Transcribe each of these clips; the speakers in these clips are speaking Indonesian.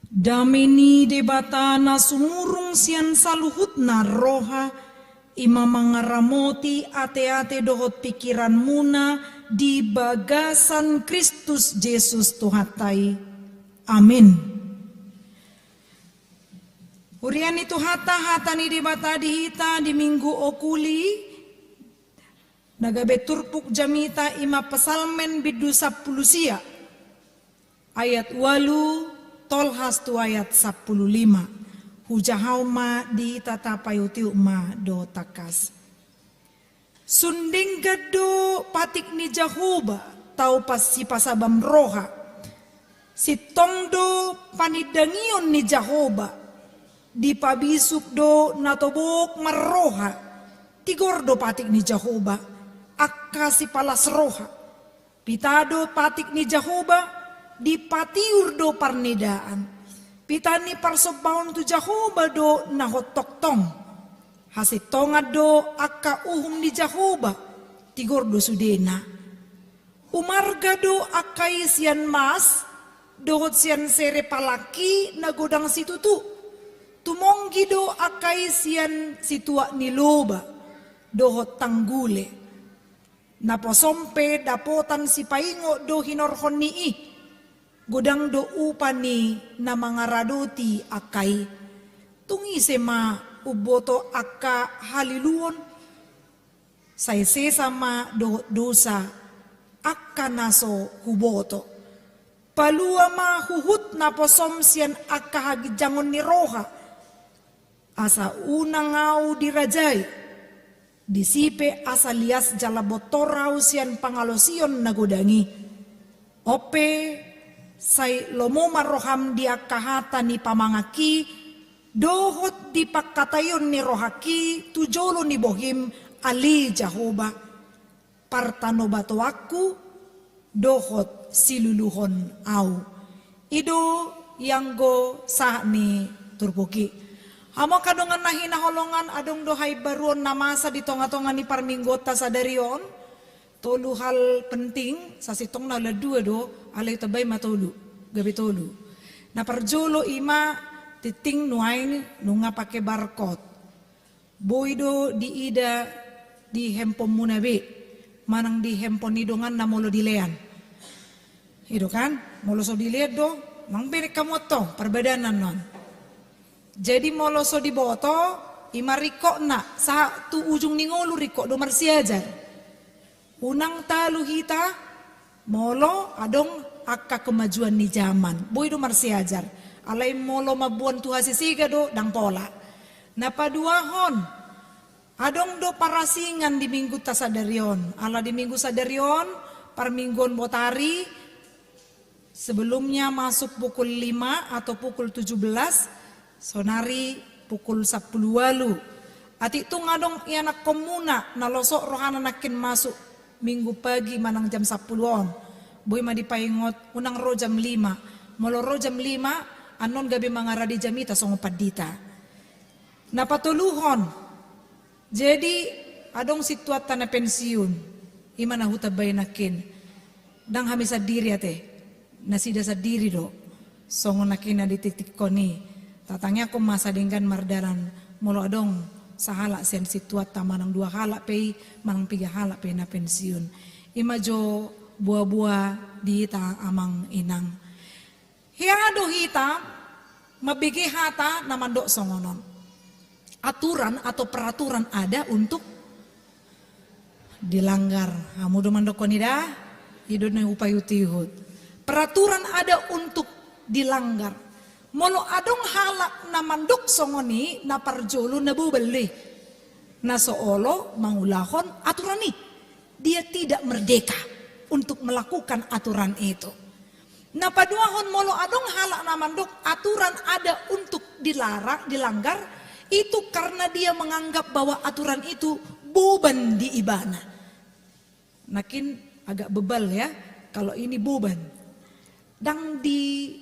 Dameni debata na sumurung sian saluhut na roha, ima mangaramoti ate-ate dohot pikiran muna di bagasan Kristus Yesus Tuhatai. Amin. Hurian itu hata ni debata dihita di minggu okuli, nagabe turpuk jamita ima pesalmen bidu sapulusia, ayat walu tolhas tu ayat 15. Hujahau ma di tatapayutiu ma do takas. Sunding gado patik ni Jahoba tau pas si pasabam roha. Si tongdo panidangion ni Jahoba di pabisuk do natobok marroha. Tigordo patik ni Jahoba akka si palas roha. Pitado patik ni Jahoba di patiur do parnidaan. Pitani parsobaun tu Jahoba do nahotok tong. Hasitonga do akka uhum di Jahoba tigor do sudena. Umarga do akai sian mas dohot sian sere palaki nagodang situtu. Tumonggi do akai sian situa niloba dohot tanggule. Naposompe dapotan si paingo do hinorhon nii. Godang do upani na mga radoti akay. Tungi sema uboto akka haliluon. Sayse sama do dosa akka naso huboto. Palua ma huhut na posom siyan akka hagijangon ni roha. Asa unang ngau dirajay. Disipe asa lias jalabotoraw siyan pangalosion na godangi. Ope say lomoma roham dia kahata ni pamangaki dohot di pakatayon ni rohaki tujolo ni bohim ali Jahoba partano bato aku dohot siluluhon au ido yang go sah ni turbuki amo kadongan nahina holongan adong dohai baruon namasa di tonga-tonga ni parminggota sadarion tolu hal penting sasitong na ladua do alay tabay matulu gabi tolu na parjolo ima titing nuain nunga pake barcode boydo di ida di hempon munabe manang di hempon idongan na molo dilean itu kan molo so dilihat do mang benek kamu to perbedaan non jadi molo so diboto ima riko na sa tu ujung ningolu riko do marsiajar unang talu hita molo adong akka kemajuan ni zaman. Boy do marsiajar. Alay molo mabuan tu hasisiga do dang pola. Napaduahon. Adong do parasingan di minggu tasadarion. Ala di minggu sadarion parminggon botari sebelumnya masuk pukul 5 atau pukul 17 sonari pukul 10 walu. Ati itu ngadong ianak komuna nalosok rohana nakin masuk minggu pagi manang jam 10-on. Boy ma dipaingot unang ro jam 5. Molo ro jam 5 anon gabi mangaradi jamita songo padita. Napatuluhon. Jadi adong situata na pensiun. Ima na hutabay nakin. Dang hami sa diri ate. Nasida sa diri do. Songo nakin na dititik ko ni. Tatangnya ko masadinggan mardaran. Molo adong sahala sen situata manang 2 hala pay manang 3 hala pay na pensiun imajo buah-buah di hita amang inang hiado hita mabigi hata namando songonon aturan atau peraturan ada untuk dilanggar hamudo mandoko nida hidon na upayutihud peraturan ada untuk dilanggar. Molo adong halak na mandok songoni na parjolo na bubali na soolo mangulahon aturan ni dia tidak merdeka untuk melakukan aturan itu. Na paduahon molo adong halak na mandok aturan ada untuk dilanggar itu karena dia menganggap bahwa aturan itu beban di ibana. Makin agak bebal ya kalau ini beban. Dan di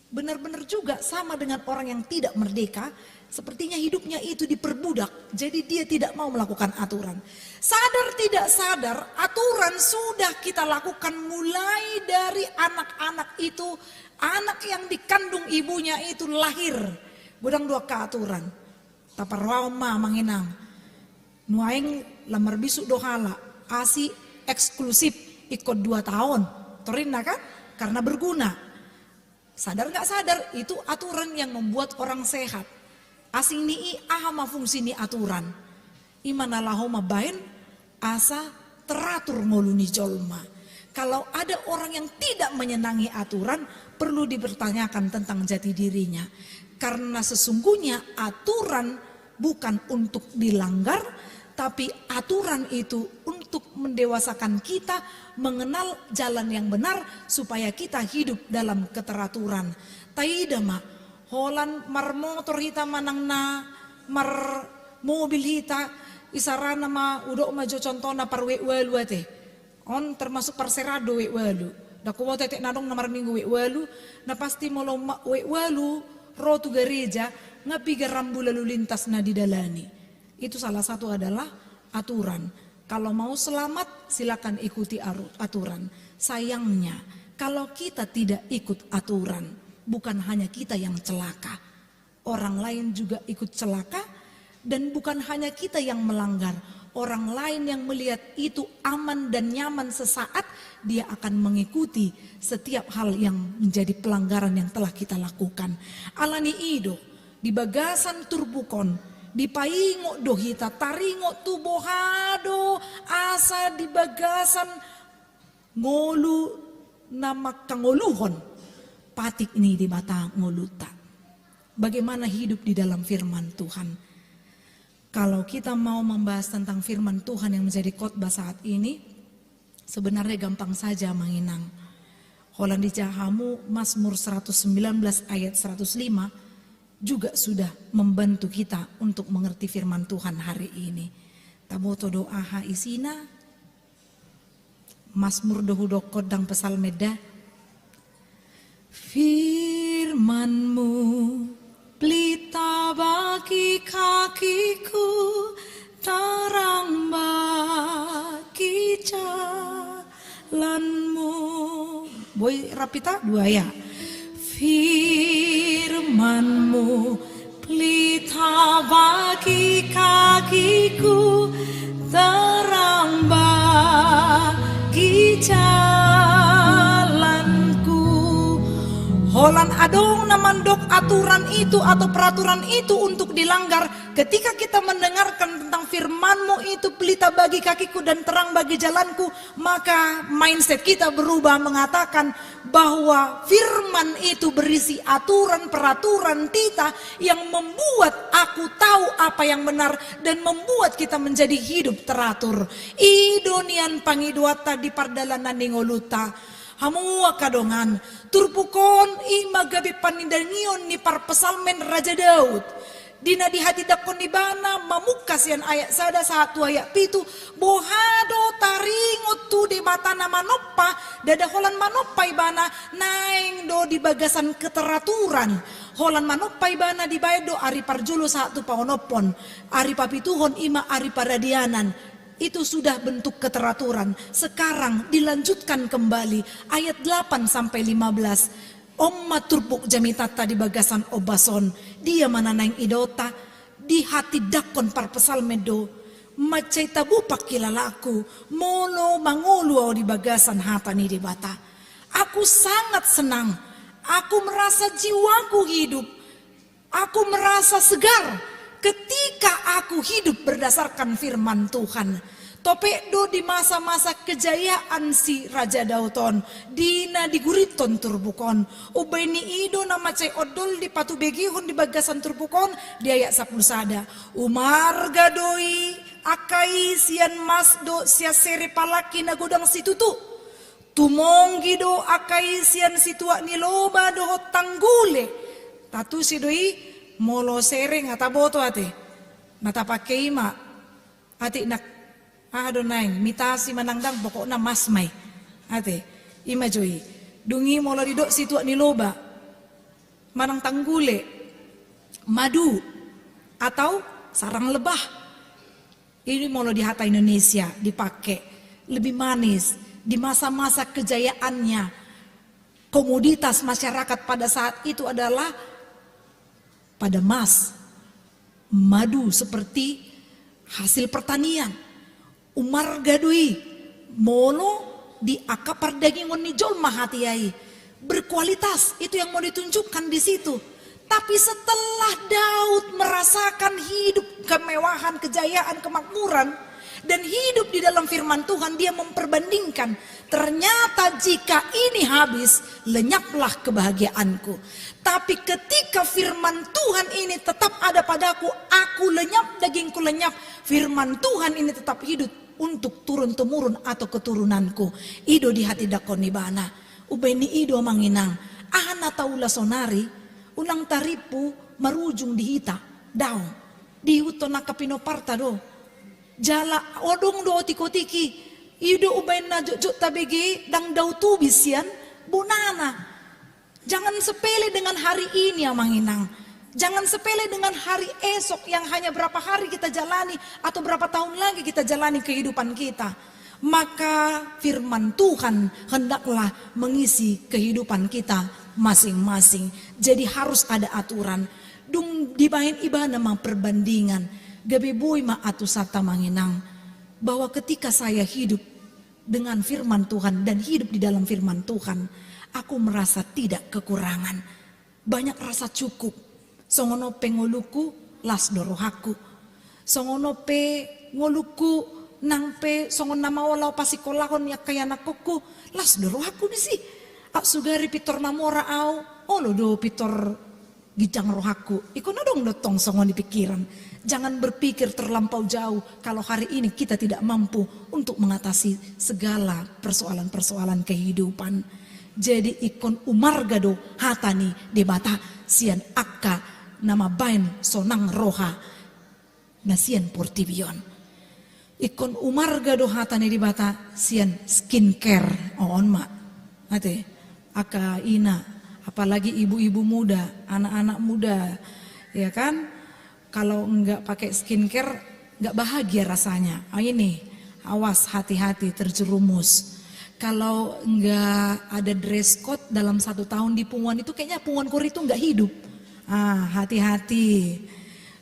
benar-benar juga sama dengan orang yang tidak merdeka, sepertinya hidupnya itu diperbudak, jadi dia tidak mau melakukan aturan. Sadar tidak sadar, aturan sudah kita lakukan mulai dari anak-anak itu Anak yang dikandung ibunya itu lahir godang dua keaturan. Taparwama manginang. Nuaing lamar bisu dohala. Asi eksklusif ikut 2 tahun. Torina kan? Karena berguna. Sadar gak sadar itu aturan yang membuat orang sehat. Asing ni ahama fungsi ni aturan. Imanalahu mabain asa teratur ngoluni jolma. Kalau ada orang yang tidak menyenangi aturan, perlu dipertanyakan tentang jati dirinya. Karena sesungguhnya aturan bukan untuk dilanggar, tapi aturan itu untuk mendewasakan kita, mengenal jalan yang benar supaya kita hidup dalam keteraturan. Taidama, holan mar motor hita manang na, mar mobil hita, isarana ma udok majo contohna parwe welu ate. On termasuk parserado we welu. Dakuwa tetek nadong namar minggu we welu, na pasti molo we welu rotu gereja ngapiga rambu lalu lintas na didalani. Itu salah satu adalah aturan. Kalau mau selamat silakan ikuti aturan. Sayangnya kalau kita tidak ikut aturan, bukan hanya kita yang celaka, orang lain juga ikut celaka. Dan bukan hanya kita yang melanggar, orang lain yang melihat itu aman dan nyaman sesaat, dia akan mengikuti setiap hal yang menjadi pelanggaran yang telah kita lakukan. Alani ido di bagasan turbukon, di paingo dohita taringo tubohado asa di bagasan ngolu nama kangoluhon patik ni di mata ngoluta. Bagaimana hidup di dalam firman Tuhan? Kalau kita mau membahas tentang firman Tuhan yang menjadi khotbah saat ini, sebenarnya gampang saja menginang. Holandi Jahamu Mazmur 119 ayat 105 juga sudah membantu kita untuk mengerti firman Tuhan hari ini. Taboto doa isina, Mazmur dohudok kodang pesal meda. Firman-Mu pelita bagi kakiku, terang bagi jalanmu. Boy rapita dua ya. Firman-Mu pelita bagi kakiku, terang bagi jalanku. Holan adong namandok aturan itu atau peraturan itu untuk dilanggar. Ketika kita mendengarkan tentang firman-Mu itu pelita bagi kakiku dan terang bagi jalanku, maka mindset kita berubah mengatakan bahwa firman itu berisi aturan peraturan kita yang membuat aku tahu apa yang benar dan membuat kita menjadi hidup teratur. Idonian pangiduata di pardalanan ningoluta. Hamua kadongan turpukon imagabi panindangion ni parpesalmen Raja Daud. Dina di hati dakon di bana mamukas yan ayat sada satu ayat pitu bohado taringot tu di mata nama noppa dada holan manoppa ibana naing do di bagasan keteraturan. Holan manoppa ibana di baydo ari parjulo satu paonopon ari papituhon ima ari paradianan. Itu sudah bentuk keteraturan. Sekarang dilanjutkan kembali ayat 8 sampai 15. Omma turpuk jamitata di bagasan obason. Dia mananaing idota di hati dakon parpesal medo. Macai tabu pakilalaku mono mangulu di bagasan hatani di bata. Aku sangat senang. Aku merasa jiwaku hidup. Aku merasa segar ketika aku hidup berdasarkan firman Tuhan. Topekdo di masa-masa kejayaan si Raja Dauton, dina diguriton turbukon. Ubaini ido nama cai odol di patu begihon di bagasan turbukon, di ayat 10 sada. Umar gadoi akai sian masdo sia sere palaki na godang situtu. Tumonggi do akai sian situa niloba do tanggule. Tatu si doi molo sering ataboto ate natapakei ma ate nak naing mitasi manangdang pokokna masmay ate ima joy dungi molo didok situa niloba manang tanggule madu atau sarang lebah. Ini molo di hata Indonesia dipakai lebih manis di masa-masa kejayaannya. Komoditas masyarakat pada saat itu adalah pada emas, madu seperti hasil pertanian. Umar gadui mono di akapar dagingon ni jolma hatiai. Berkualitas itu yang mau ditunjukkan di situ. Tapi setelah Daud merasakan hidup kemewahan, kejayaan, kemakmuran, dan hidup di dalam firman Tuhan, dia memperbandingkan. Ternyata jika ini habis, lenyaplah kebahagiaanku. Tapi ketika firman Tuhan ini tetap ada padaku, aku lenyap, dagingku lenyap. Firman Tuhan ini tetap hidup untuk turun-temurun atau keturunanku. Ido di hati dakoni bana. Ubeni ido manginang. Ahana taula sonari. Ulang taripu marujung di hita. Daw. Di utona kapino parta do. Jala odong do tiko-tiki. Ido ubain na jujuk tabegi dang daw tubis yan. Bunana. Jangan sepele dengan hari ini ya manginang. Jangan sepele dengan hari esok yang hanya berapa hari kita jalani. Atau berapa tahun lagi kita jalani kehidupan kita. Maka firman Tuhan hendaklah mengisi kehidupan kita masing-masing. Jadi harus ada aturan. Dung dibahin iba nama perbandingan. Gabi boy ma atu sata manginang. Bahwa ketika saya hidup dengan firman Tuhan dan hidup di dalam firman Tuhan, aku merasa tidak kekurangan. Banyak rasa cukup. Songono pe ngoluku las dorohaku. Songono pe ngoluku nang pe songon nama walau pasikolahon ya kaya nakuku las dorohaku ni si. Ak sugari pitor namora au. Olo do pitor gijang rohaku. Iko na dong dotong songon di pikiran. Jangan berpikir terlampau jauh kalau hari ini kita tidak mampu untuk mengatasi segala persoalan-persoalan kehidupan. Jadi ikon umargado hatani debata sian akka nama bain sonang roha nasian portibion. Ikon umargado hatani debata sian skincare on ma. Ate akka ina apalagi ibu-ibu muda, anak-anak muda, ya kan? Kalau enggak pakai skincare, enggak bahagia rasanya. Oh ini, awas hati-hati terjerumus. Kalau enggak ada dress code dalam 1 tahun di Punguan itu kayaknya Punguan Kori itu enggak hidup. Hati-hati.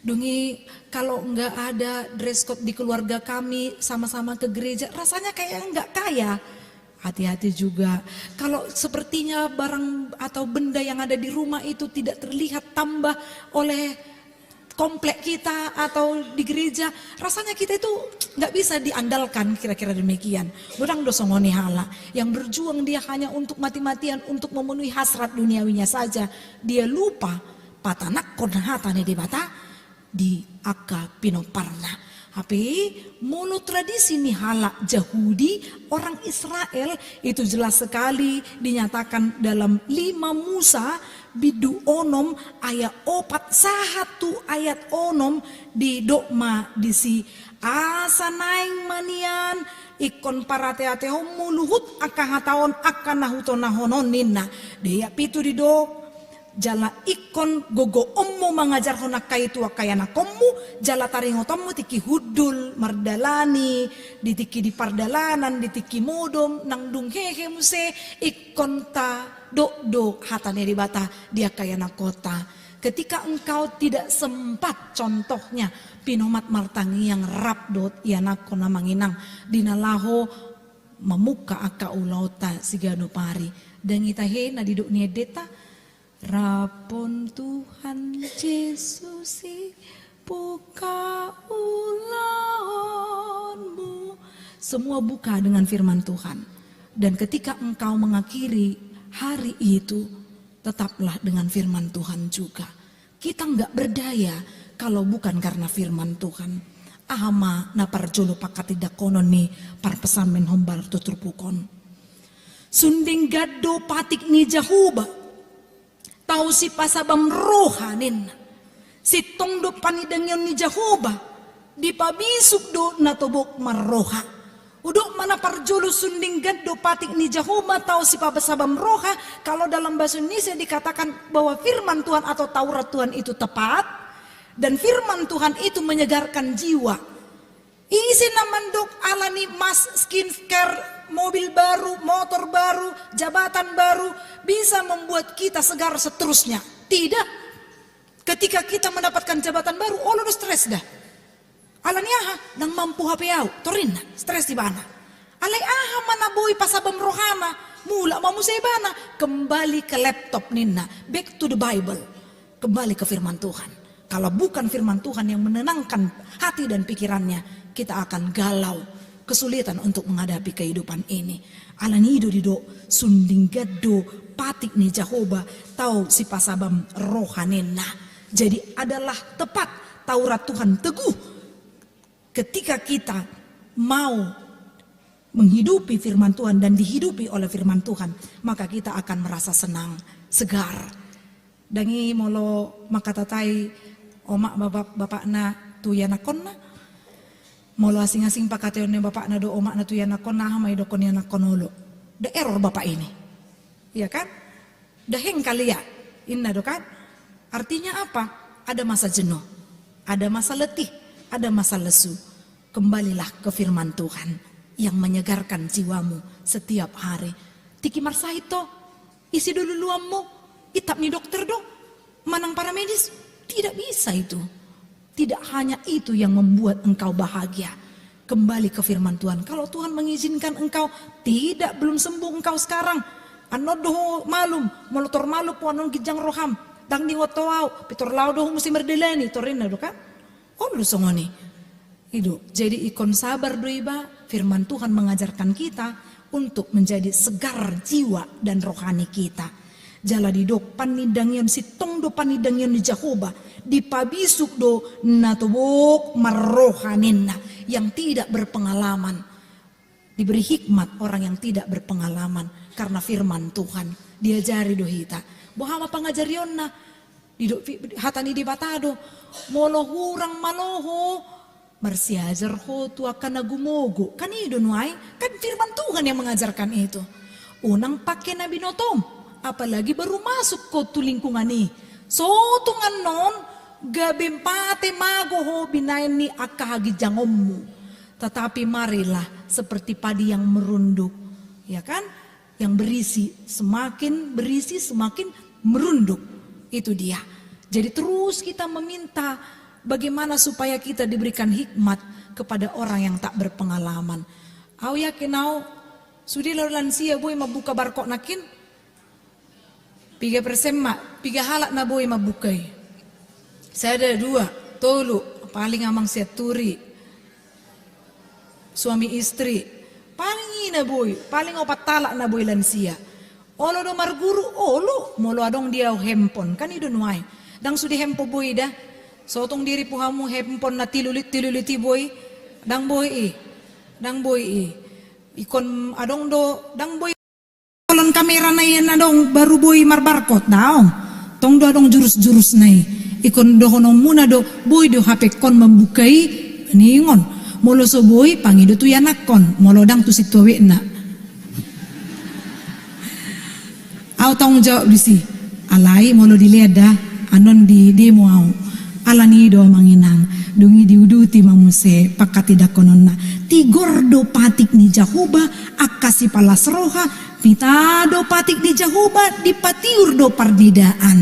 Dungi kalau enggak ada dress code di keluarga kami sama-sama ke gereja, rasanya kayak enggak kaya. Hati-hati juga. Kalau sepertinya barang atau benda yang ada di rumah itu tidak terlihat tambah oleh komplek kita atau di gereja, rasanya kita itu nggak bisa diandalkan, kira-kira demikian. Budang dosongoni hala yang berjuang dia hanya untuk mati-matian untuk memenuhi hasrat duniawinya saja. Dia lupa patanak konhatane di bata di akka pinoparna. Tapi mulu tradisi nih hala Yahudi orang Israel itu jelas sekali dinyatakan dalam 5 Musa bidu onom ayat 4 ayat onom di dokma di si asa naing manian ikon parateate muluhut akahataon akanahutonahonon ninna dia pitu di dok jala ikon gogo ommu mangajar honak kaitu akayana kommu jala taringotommu tiki hudul mardalani ditiki di pardalanan ditiki modom nang dung hehe muse ikon ta do hatane di bata dia kayana kota. Ketika engkau tidak sempat contohnya pinomat martangi yang rap dot iana kona manginang dinalaho memuka aka ulauta sigano pari dan itahe na diduk ni deta rapon Tuhan Yesus buka ulahonmu. Semua buka dengan firman Tuhan. Dan ketika engkau mengakhiri hari itu, tetaplah dengan firman Tuhan juga. Kita enggak berdaya kalau bukan karena firman Tuhan. Ahama naparjolo pakatidak konon ni parpesamen hombar tutrupukon. Sunding gaddo patik ni Jahuba. Tahu si pasabam rohanin. Si tongdo panidangyon ni Jahuba. Di pabisuk do natobok marroha. Udok mana parjolo sunding gaddo patik ni Jahuba tahu si pasabam roha. Kalau dalam bahasa Indonesia dikatakan bahwa firman Tuhan atau Taurat Tuhan itu tepat. Dan firman Tuhan itu menyegarkan jiwa. Isi naman dok alani mas skincare mobil baru, motor baru, jabatan baru bisa membuat kita segar seterusnya. Tidak. Ketika kita mendapatkan jabatan baru, udah stres dah. Alaniaha nang mampu hapeau, torina stres di bana. Alai aha mana boy pasabam rohana, mula mau musibana, kembali ke laptop nina, back to the Bible, kembali ke firman Tuhan. Kalau bukan firman Tuhan yang menenangkan hati dan pikirannya, kita akan galau, kesulitan untuk menghadapi kehidupan ini. Alani dido sunding gado patik ni Jehovah tahu si pasabam rohanena. Jadi adalah tepat Taurat Tuhan teguh. Ketika kita mau menghidupi firman Tuhan dan dihidupi oleh firman Tuhan, maka kita akan merasa senang, segar. Dangi molo makatatai omak bapak-bapakna tuyanakonna. Molo asing-asing pakatayonnya bapak na do omak na tuyanakon na hamay do konyanakon ulo. The error bapak ini. Iya kan? Daheng kali ya. Inna do kan? Artinya apa? Ada masa jenuh. Ada masa letih. Ada masa lesu. Kembalilah ke firman Tuhan yang menyegarkan jiwamu setiap hari. Tiki marsahito. Isi dulu luammu. Itap ni dokter do. Manang para medis. Tidak bisa itu. Tidak hanya itu yang membuat engkau bahagia. Kembali ke firman Tuhan. Kalau Tuhan mengizinkan engkau tidak belum sembuh engkau sekarang. Anodoh malum, molotor malu puanon kijang roham. Dang di wotowau, pitor laudoh musi merdelani torina do kan? Oh lu songoni. Itu. Jadi ikon sabar do iba, firman Tuhan mengajarkan kita untuk menjadi segar jiwa dan rohani kita. Jala di do panidangyan si tong do panidangyan di Jehovah di pabisuk do natubuk marrohanina yang tidak berpengalaman. Diberi hikmat orang yang tidak berpengalaman karena firman Tuhan diajari do hita. Bohama pangajarion na di do hatani di batado molo hurang maloho marsiajar ho tu akan nagumogo kan ido nuai kan firman Tuhan yang mengajarkan itu. Unang pakai nabi notom apalagi baru masuk ke tu lingkungan nih. So tungan non gabempate mago ho binain ni akahagi jangommu. Tetapi marilah seperti padi yang merunduk, ya kan? Yang berisi semakin merunduk. Itu dia. Jadi terus kita meminta bagaimana supaya kita diberikan hikmat kepada orang yang tak berpengalaman. Au yakin au sudah lansia boy mabuka barkok nakin. 3% mak, 3 halak na boy mabukai. Saya ada 2, tolu, paling amang seturi. Suami istri, paling ina boy, paling 4 talak na boy lansia. Olo do marguru, olo, molo adong dia hempon, kan ido nuai. Dang sudi hempo boy dah, sotong diri puhamu hempon na tiluliti boy, dang boy ikon adong do, dang boy. Kolon kamera na yan adong baru boy marbarkot daong. Tong do adong jurus-jurus na ikon do honong muna do boy do HP kon membukai ningon. Molo so boy pangido tu yanakon. Molo dang tu situwe na. Au tong jawab disi. Alai molo dileda anon di demo au. Alani do manginang. Dungi diuduti mamuse pakati dakonon na. Tigordo patik ni Jehovah akasi palas roha. Pitado patik di Jehovah dipatiur do pardidaan.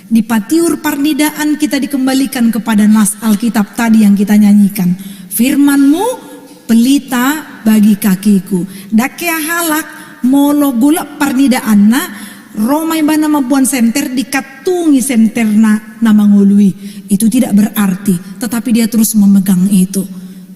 Di patiur pardidaan kita dikembalikan kepada nas Alkitab tadi yang kita nyanyikan. Firmanmu pelita bagi kakiku. Dakea halak molo gula pardidaan na Romai bana mabuan senter dikatungi senterna nama ngului. Itu tidak berarti, tetapi dia terus memegang itu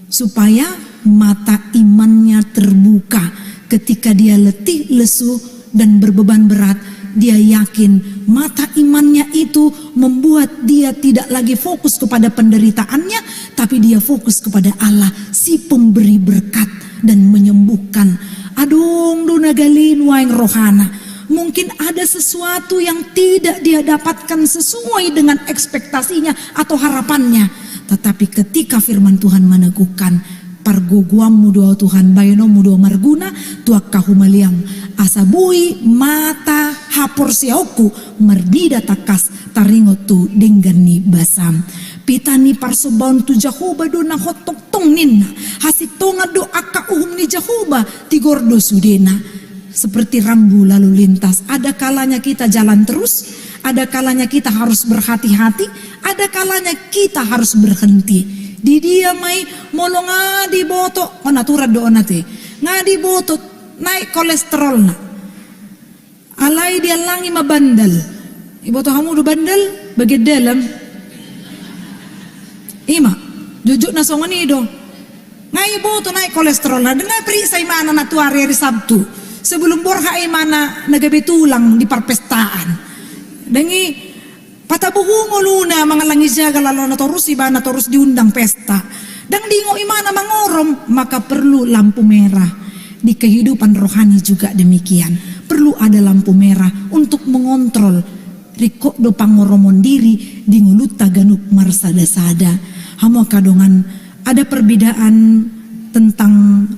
supaya mata imannya terbuka. Ketika dia letih, lesu dan berbeban berat, dia yakin mata imannya itu membuat dia tidak lagi fokus kepada penderitaannya, tapi dia fokus kepada Allah, si pemberi berkat dan menyembuhkan. Adong do nagalin waing rohana. Mungkin ada sesuatu yang tidak dia dapatkan sesuai dengan ekspektasinya atau harapannya. Tetapi ketika firman Tuhan meneguhkan, pargoguam mudo Tuhan bayono mudo marguna tuak kahumaliang asabui mata hapor siauku merdida takas taringo tu denggani basam. Pitani parsobaun tu Jahoba do na hotok tong ninna. Hasitonga do aka uhum ni Jahoba tigordo sudena. Seperti rambu lalu lintas. Ada kalanya kita jalan terus, ada kalanya kita harus berhati-hati, ada kalanya kita harus berhenti. Di dia mai molo ngadi boto onatura do onate. Ngadi boto naik kolesterol na. Alai dia langi mabandal. Iboto hamu do bandal bagi dalam. Ima, jujuk na songani do. Ngai boto naik kolesterol na. Dengar periksa imana na tu hari Sabtu. Sebelum borha imana nagabe tulang di perpestaan. Dengi patabuhungo luna mga langis jaga lalo na torus iba na torus diundang pesta. Dang dingo imana mangorom maka perlu lampu merah. Di kehidupan rohani juga demikian. Perlu ada lampu merah untuk mengontrol riko do pangoromon diri di ngulut taganuk marsada-sada. Hamo kadongan ada perbedaan tentang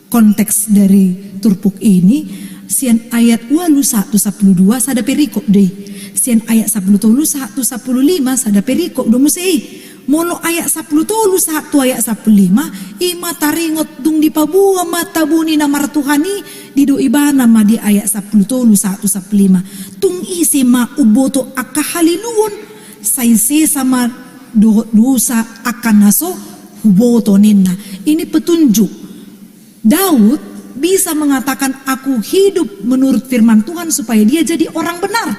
konteks dari turpuk ini. Sian ayat 1:12 sada perikop deh. Sian ayat 1:1:15 sada perikop do musei. Molo ayat 1:1 ayat 15 ima taringot dung di pabua matabuni na martuhani di do ibana ma di ayat 1:1:15. Tung isi ma uboto akahaliluon saise sama dosa akan naso huboto ninna. Ini petunjuk. Daud bisa mengatakan aku hidup menurut firman Tuhan supaya dia jadi orang benar.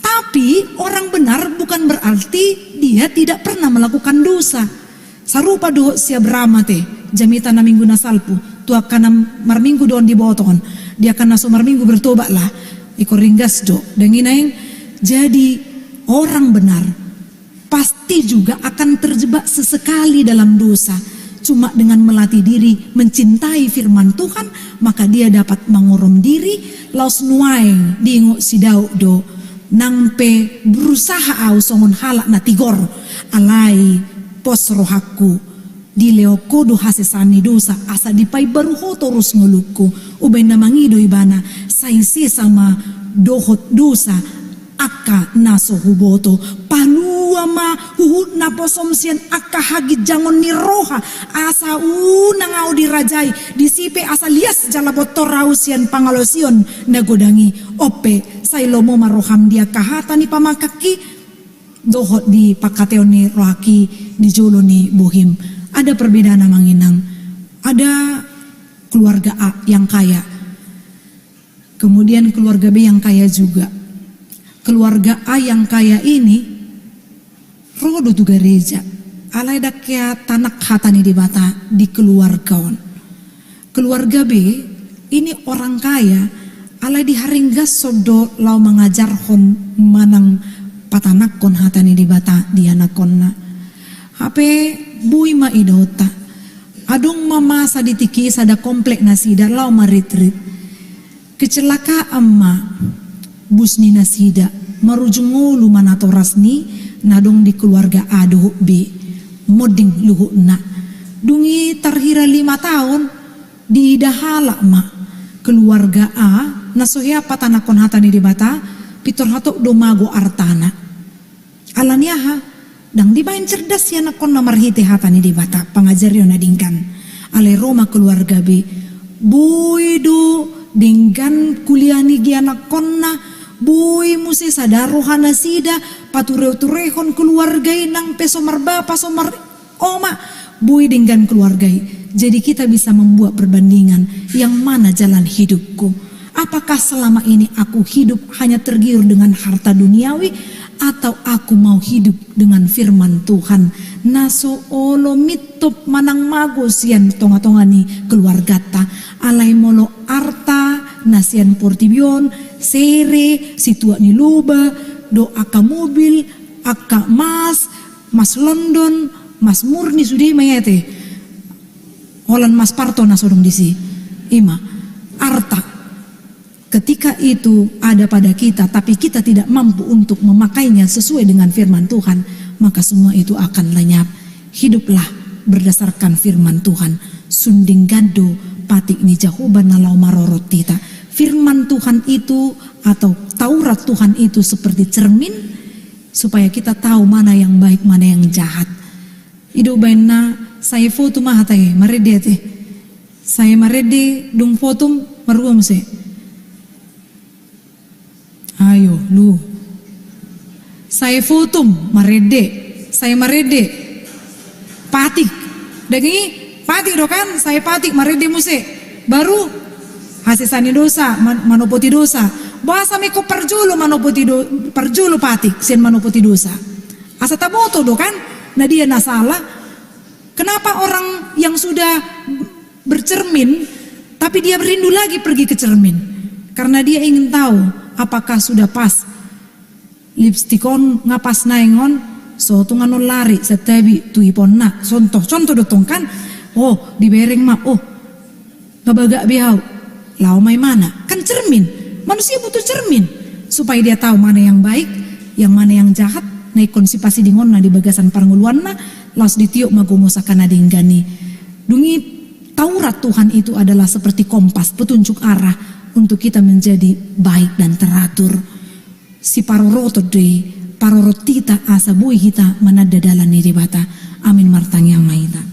Tapi orang benar bukan berarti dia tidak pernah melakukan dosa. Sarupa do siap ramate jamita na minggu na salpu tu akan marminggu don di boton. Dia akan naso marminggu bertobat lah. Iko ringgas do denginaing jadi orang benar pasti juga akan terjebak sesekali dalam dosa. Cuma dengan melatih diri mencintai firman Tuhan maka dia dapat mengorom diri laus nuaing dingo si Daud do nangpe berusaha au songon halak na tigor alai pos rohaku di leokodo hasesani dosa asa dipai baru terus nguluku ubay namangido ibana saisi sama dohot dosa aka naso huboto panua ma huhut na posom sian aka hagit jangon ni roha asa unang au dirajai disipe asa lias jalabotor rau sian pangalosion nagodangi ope sailomo maroham dia kahata ni pamakaki dohot di pakateo ni rohaki di jolo ni bohim. Ada perbedaan manginang. Ada keluarga A yang kaya, kemudian keluarga B yang kaya juga. Keluarga A yang kaya ini rodo tu gereja alai dakya tanak hatani di bata di keluargaon. Keluarga B ini orang kaya alai di haringgas sodo lau mengajar hon manang patanak kon hatani di bata di anakonna hape bui ma idota adung mama saditiki sada komplek nasida lau maritrit kecelakaan ma bus ni nasida marujungulu manatoras ni nadong di keluarga A dohuk B moding luhuk na dungi terhira 5 tahun di idahala ma keluarga A nasohya patanakon hatani di bata pitor hatok domago artana alaniaha dang dibain cerdas ya nakon namarhite hatani di bata pangajar yo nadingkan ale Roma keluarga B buido dengan kuliah ni gianak konna bui musi sadarohana sida patureu-turehon keluargai nang pesomar bapa somar oma bui dengan keluargai. Jadi kita bisa membuat perbandingan yang mana jalan hidupku. Apakah selama ini aku hidup hanya tergiur dengan harta duniawi atau aku mau hidup dengan firman Tuhan. Naso olo mitop manang magos yan tonga-tonga ni keluarga ta alai molo arta nasian portibion sere situa ni luba do aka mobil aka mas London mas murni sudi mayete holan mas parto nasodong disi ima arta ketika itu ada pada kita tapi kita tidak mampu untuk memakainya sesuai dengan firman Tuhan maka semua itu akan lenyap. Hiduplah berdasarkan firman Tuhan. Sunding gado patik ni Jahoba nalau marorot tita. Firman Tuhan itu atau Taurat Tuhan itu seperti cermin supaya kita tahu mana yang baik, mana yang jahat. Ido baina saya foto mah tay marede teh. Saya marede dung foto maruam se. Ayo lu. Saya foto marede. Saya marede. Patik. Dagi patik do kan? Saya patik marede muse. Baru hasisani dosa, manopoti dosa. Bahasa meko perjulu manopoti perjulu patik sen manopoti dosa. Asa taboto do kan? Nah dia nasalah. Kenapa orang yang sudah bercermin tapi dia rindu lagi pergi ke cermin? Karena dia ingin tahu apakah sudah pas. Lipstikon ngapas naingon so tunganon lari setebi tu ipon na. Contoh dotong kan. Oh di bereng mah oh ngabaga bihau. Lau mai mana? Kan cermin. Manusia butuh cermin supaya dia tahu mana yang baik, yang mana yang jahat. Naik konsipasi dingon na di bagasan paranguluan na laos ditiuk magumosakana dinggani. Dungi Taurat Tuhan itu adalah seperti kompas, petunjuk arah untuk kita menjadi baik dan teratur. Si paroroto de parorotita asa bui kita manada dalan niri bata. Amin martang yang maita.